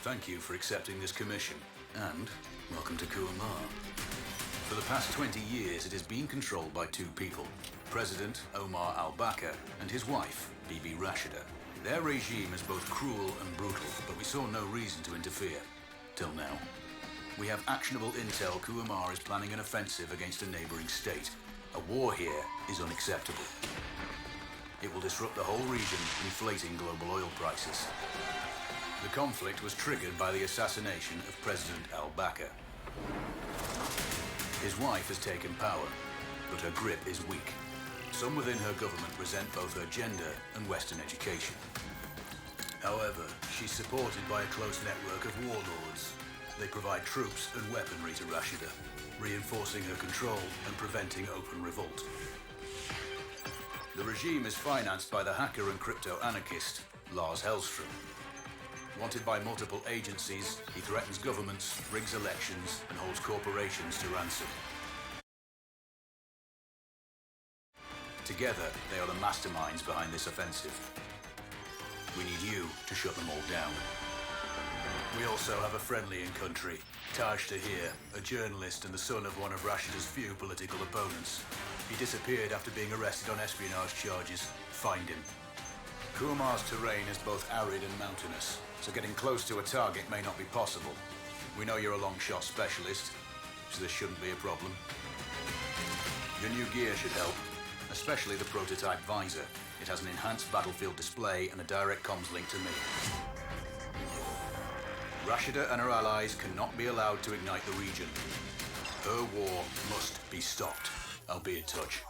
Thank you for accepting this commission, and welcome to Kuamar. For the past 20 years, it has been controlled by two people, President Omar al-Bakr and his wife, Bibi Rashida. Their regime is both cruel and brutal, but we saw no reason to interfere. Till now. We have actionable intel Kuamar is planning an offensive against a neighboring state. A war here is unacceptable. It will disrupt the whole region, inflating global oil prices. The conflict was triggered by the assassination of President al-Bakr. His wife has taken power, but her grip is weak. Some within her government resent both her gender and Western education. However, she's supported by a close network of warlords. They provide troops and weaponry to Rashida, reinforcing her control and preventing open revolt. The regime is financed by the hacker and crypto-anarchist, Lars Hellstrom. Wanted by multiple agencies, he threatens governments, rigs elections, and holds corporations to ransom. Together, they are the masterminds behind this offensive. We need you to shut them all down. We also have a friendly in country, Taj Tahir, a journalist and the son of one of Rashida's few political opponents. He disappeared after being arrested on espionage charges. Find him. Kuamar's terrain is both arid and mountainous, so getting close to a target may not be possible. We know you're a long shot specialist, so this shouldn't be a problem. Your new gear should help, especially the prototype visor. It has an enhanced battlefield display and a direct comms link to me. Rashida and her allies cannot be allowed to ignite the region. Her war must be stopped. I'll be in touch.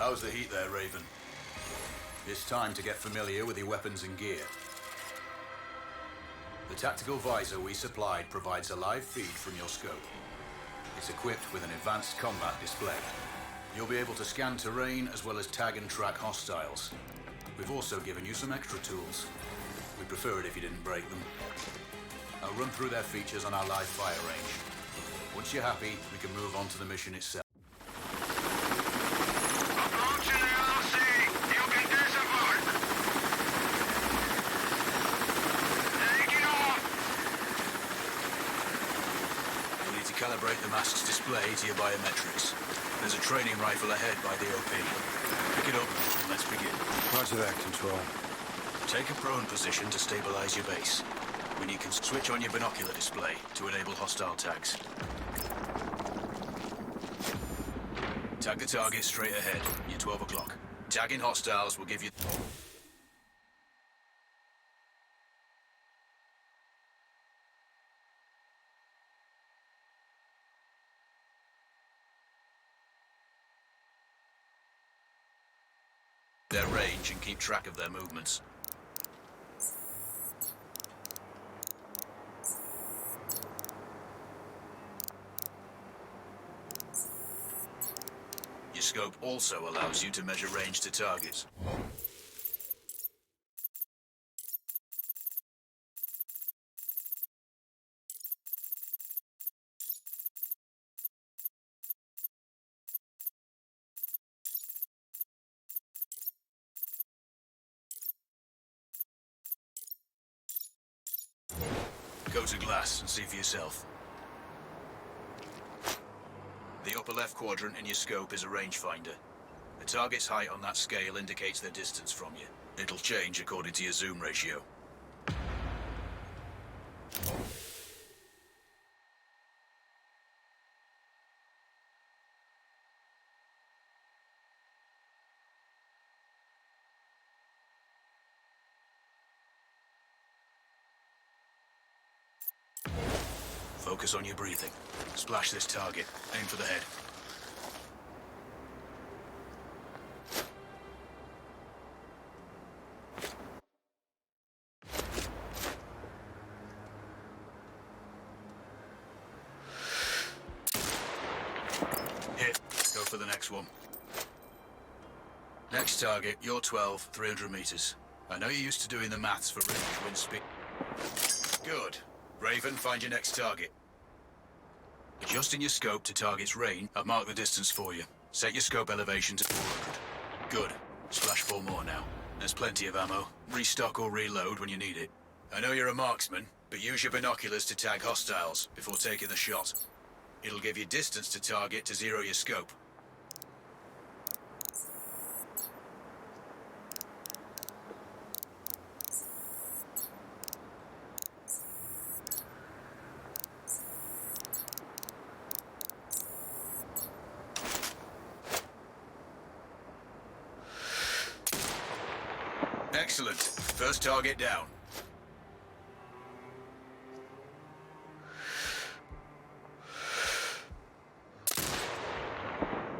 How's the heat there, Raven? It's time to get familiar with your weapons and gear. The tactical visor we supplied provides a live feed from your scope. It's equipped with an advanced combat display. You'll be able to scan terrain as well as tag and track hostiles. We've also given you some extra tools. We'd prefer it if you didn't break them. I'll run through their features on our live fire range. Once you're happy, we can move on to the mission itself. Calibrate the mask's display to your biometrics. There's a training rifle ahead by the OP. Pick it up and let's begin. Roger that, Control. Take a prone position to stabilize your base. When you can switch on your binocular display to enable hostile tags. Tag the target straight ahead. You're 12 o'clock. Tagging hostiles will give you... their range and keep track of their movements. Your scope also allows you to measure range to targets. Go to glass and see for yourself. The upper left quadrant in your scope is a rangefinder. The target's height on that scale indicates their distance from you. It'll change according to your zoom ratio. Focus on your breathing. Splash this target. Aim for the head. Hit. Go for the next one. Next target, you're 12, 300 meters. I know you're used to doing the maths for range, wind speed. Good. Raven, find your next target. Adjusting your scope to target's range, I've marked the distance for you. Set your scope elevation to 400. Good. Splash 4 more now. There's plenty of ammo. Restock or reload when you need it. I know you're a marksman, but use your binoculars to tag hostiles before taking the shot. It'll give you distance to target to zero your scope. Excellent. First target down.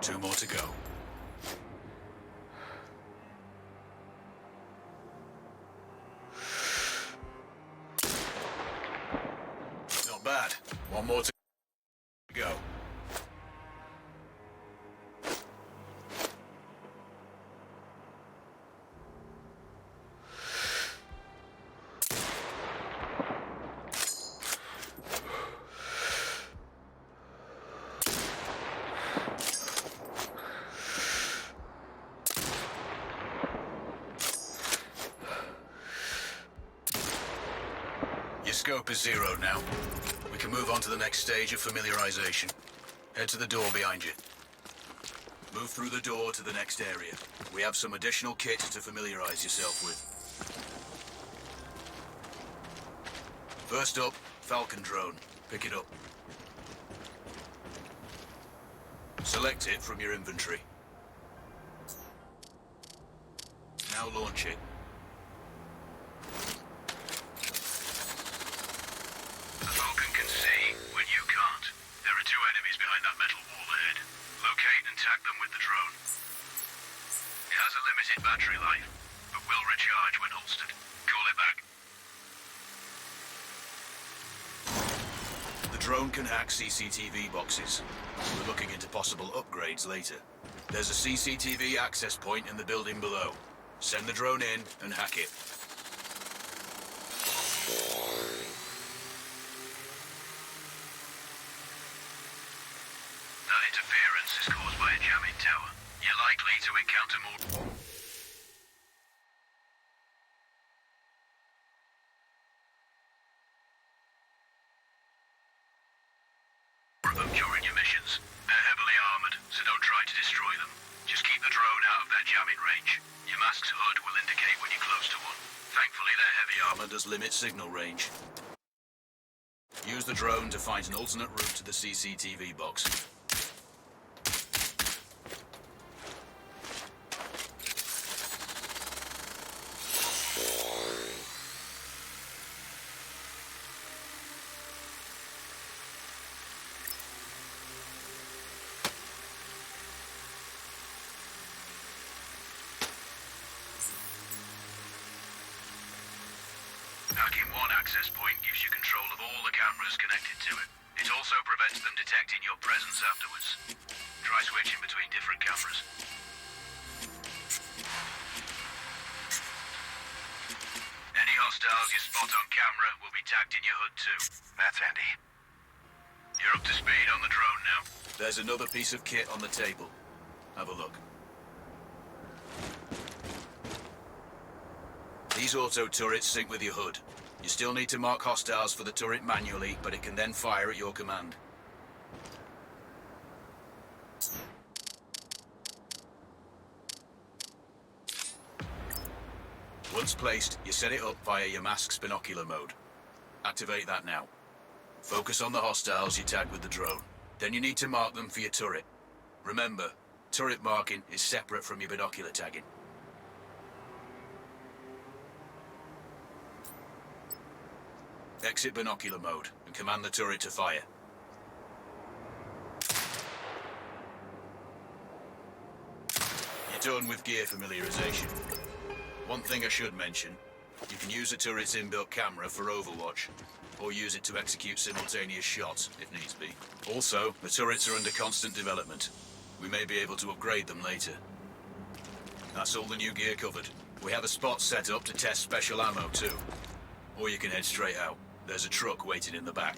Two more to go. Not bad. One more to go. Your scope is zeroed now. We can move on to the next stage of familiarization. Head to the door behind you. Move through the door to the next area. We have some additional kit to familiarize yourself with. First up, Falcon drone. Pick it up. Select it from your inventory. Now launch it. The Falcon can see when you can't. There are two enemies behind that metal wall ahead. Locate and tag them with the drone. It has a limited battery life, but will recharge when holstered. Call it back. The drone can hack CCTV boxes. We're looking into possible upgrades later. There's a CCTV access point in the building below. Send the drone in and hack it. That interference is caused by a jamming tower. You're likely to encounter more of them during your missions. They're heavily armored, so don't try to destroy them. Just keep the drone out of their jamming range. Your mask's HUD will indicate when you're close to one. Thankfully, their heavy armor Does limit signal range. Use the drone to find an alternate route to the CCTV box. Hacking one access point gives you control of all the cameras connected to it. It also prevents them detecting your presence afterwards. Try switching between different cameras. Any hostiles you spot on camera will be tagged in your HUD too. That's handy. You're up to speed on the drone now. There's another piece of kit on the table. Have a look. These auto turrets sync with your HUD. You still need to mark hostiles for the turret manually, but it can then fire at your command. Once placed, you set it up via your mask's binocular mode. Activate that now. Focus on the hostiles you tag with the drone. Then you need to mark them for your turret. Remember, turret marking is separate from your binocular tagging. Exit binocular mode and command the turret to fire. You're done with gear familiarization. One thing I should mention, you can use the turret's inbuilt camera for overwatch, or use it to execute simultaneous shots, if needs be. Also, the turrets are under constant development. We may be able to upgrade them later. That's all the new gear covered. We have a spot set up to test special ammo too. Or you can head straight out. There's a truck waiting in the back.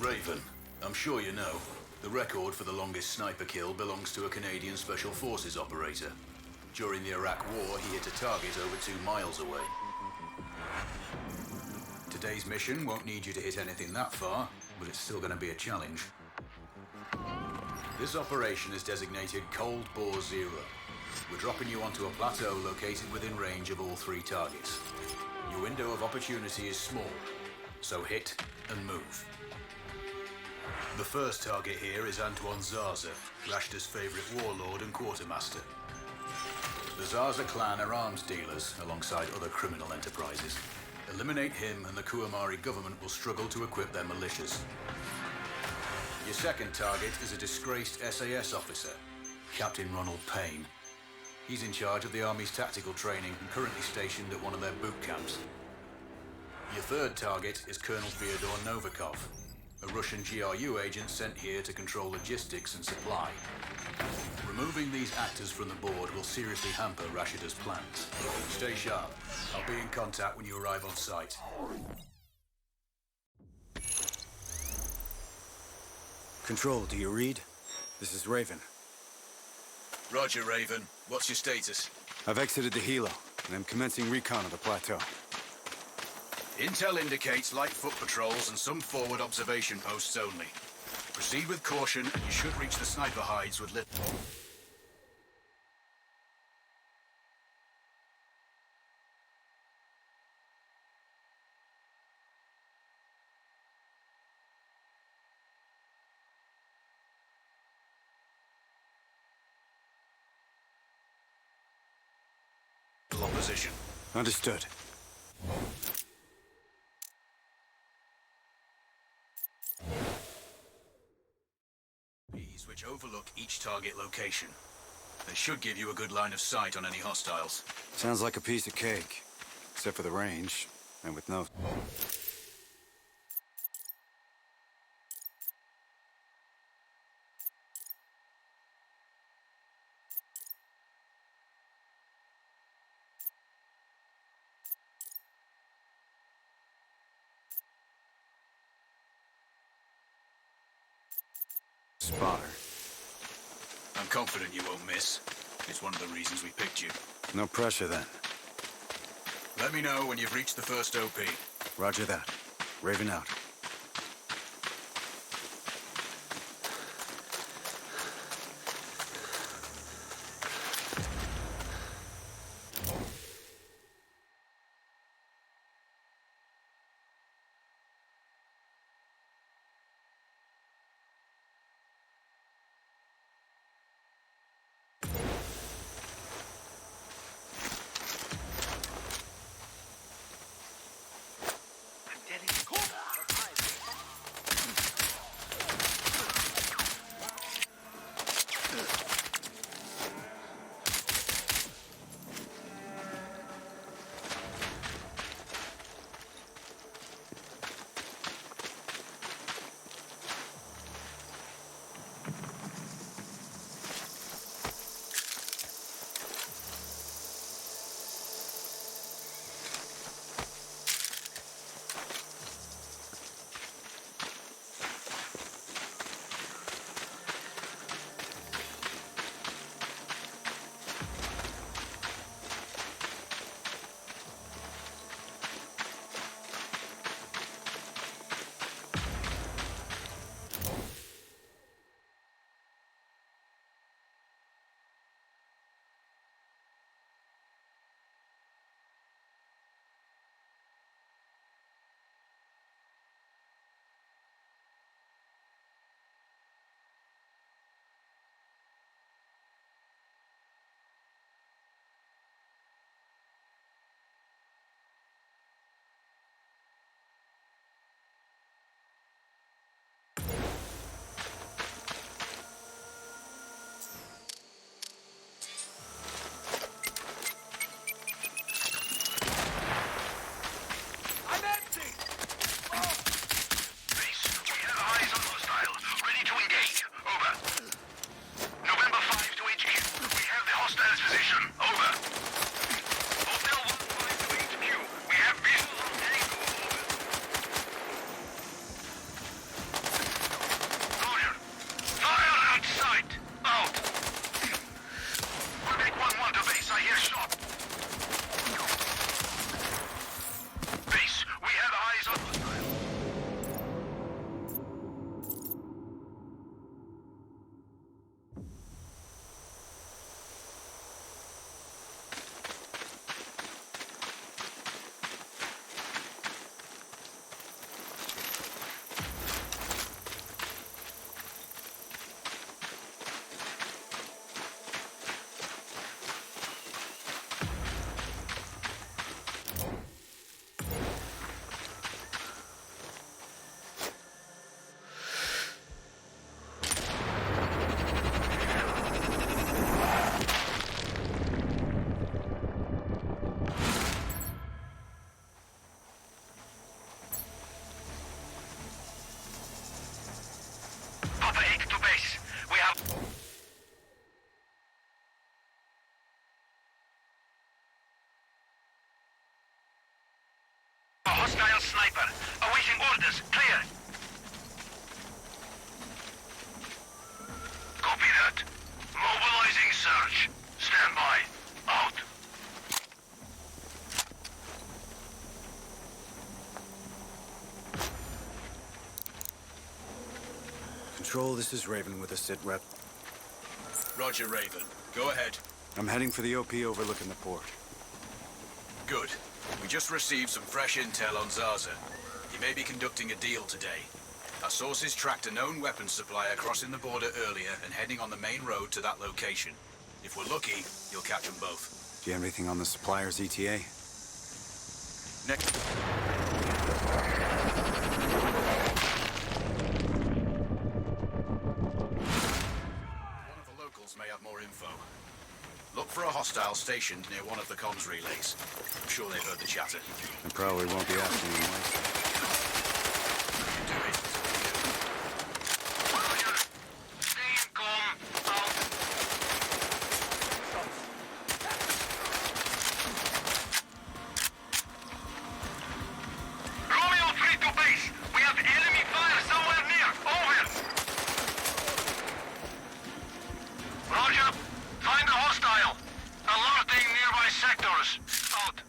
Raven, I'm sure you know, the record for the longest sniper kill belongs to a Canadian Special Forces operator. During the Iraq War, he hit a target over 2 miles away. Today's mission won't need you to hit anything that far, but it's still going to be a challenge. This operation is designated Cold Bore Zero. We're dropping you onto a plateau located within range of all 3 targets. Your window of opportunity is small, so hit and move. The first target here is Antoine Zaza, Rashta's favorite warlord and quartermaster. The Zaza clan are arms dealers alongside other criminal enterprises. Eliminate him and the Kuamari government will struggle to equip their militias. Your second target is a disgraced SAS officer, Captain Ronald Payne. He's in charge of the Army's tactical training and currently stationed at one of their boot camps. Your third target is Colonel Fyodor Novikov, a Russian GRU agent sent here to control logistics and supply. Removing these actors from the board will seriously hamper Rashida's plans. Stay sharp. I'll be in contact when you arrive on site. Control, do you read? This is Raven. Roger, Raven. What's your status? I've exited the helo, and I'm commencing recon of the plateau. Intel indicates light foot patrols and some forward observation posts only. Proceed with caution, and you should reach the sniper hides with little opposition. Understood. Which overlook each target location. They should give you a good line of sight on any hostiles. Sounds like a piece of cake. Except for the range, and with no... spotter. I'm confident you won't miss. It's one of the reasons we picked you. No pressure, then. Let me know when you've reached the first OP. Roger that. Raven out. Control, this is Raven with a sit rep. Roger, Raven. Go ahead. I'm heading for the OP overlooking the port. Good. We just received some fresh intel on Zaza. He may be conducting a deal today. Our sources tracked a known weapons supplier crossing the border earlier and heading on the main road to that location. If we're lucky, you'll catch them both. Do you have anything on the supplier's ETA? Next. One of the locals may have more info. Look for a hostile stationed near one of the comms relays. I'm sure they've heard the chatter. I probably won't be asking you much. You do it. Roger. Stay in com. Out. Romeo 3 to base. We have enemy fire somewhere near. Over. Roger. Find a hostile. Alerting nearby sectors. Out.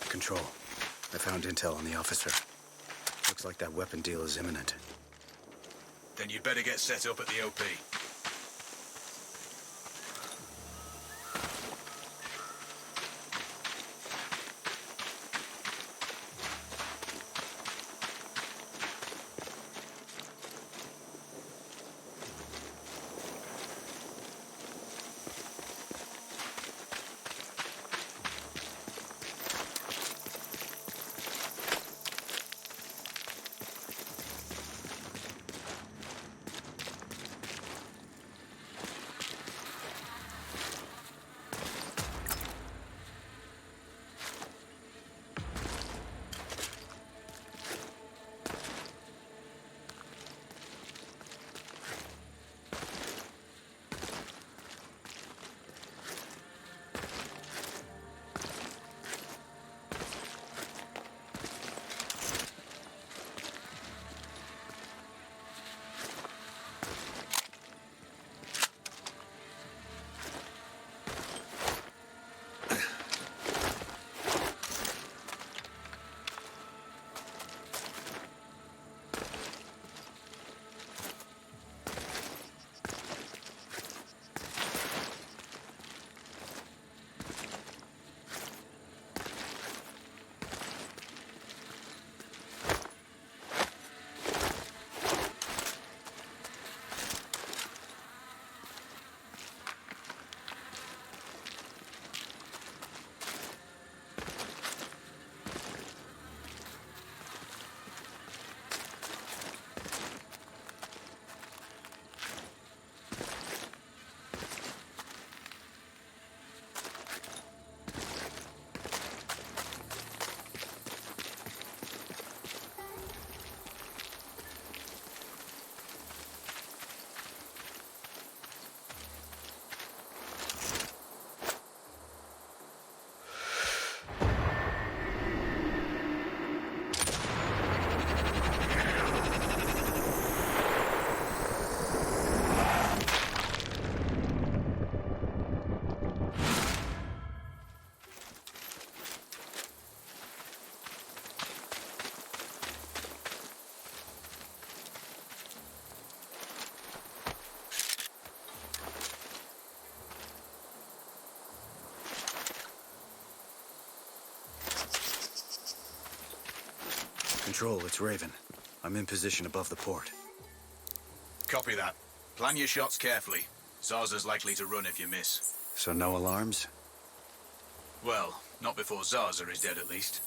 Control. I found intel on the officer. Looks like that weapon deal is imminent. Then you'd better get set up at the OP. Control, it's Raven. I'm in position above the port. Copy that. Plan your shots carefully. Zaza's likely to run if you miss. So no alarms? Well, not before Zaza is dead at least.